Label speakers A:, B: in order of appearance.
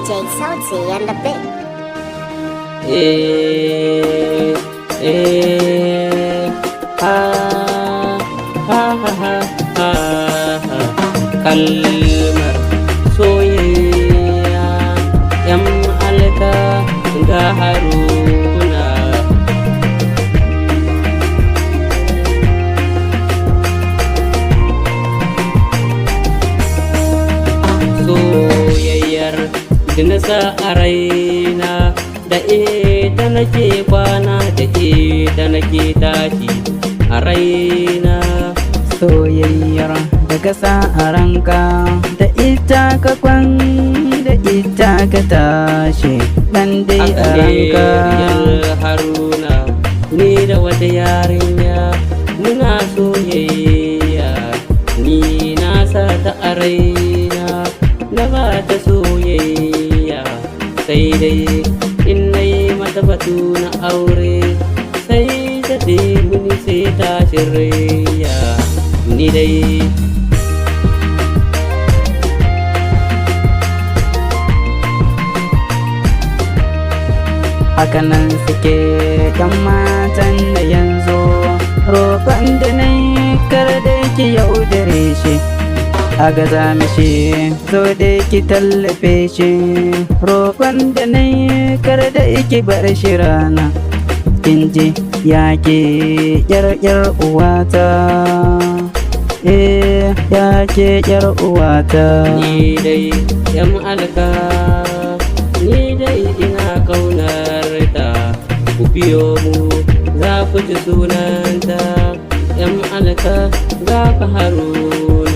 A: DJ Salty and the bit.
B: Kalmar soyayya yan alka ga Haruna. Soyayyar da na sa a raina, da ita nake kwana, da ita nake tashi a raina.
C: Soyayyar da ka sa a ranka, da ita ka kwan, da ita ka tashi, dan dai a ranka.
B: Haruna ni da wata yarinya muna soyayya, ni na sa ta a raina, na ba ta soyayya. Sai dai in nayi mata batu na aure, sai ta muni sai ta shirya ni dai.
C: Hakanan suke yan matan da yanzu, roƙon da na yi kar da ki yaudare shi, a gaza mishi zo da ki tallafe shi. Roƙon da na yi kar da ki bar shi rana, kin ji ya ke yar uwata, ya ke yar uwata.
B: Ni dai yan alka, ni dai ina kaunar ta, ku biyo mu za ku ji sunanta. Yan alka ga Haruna.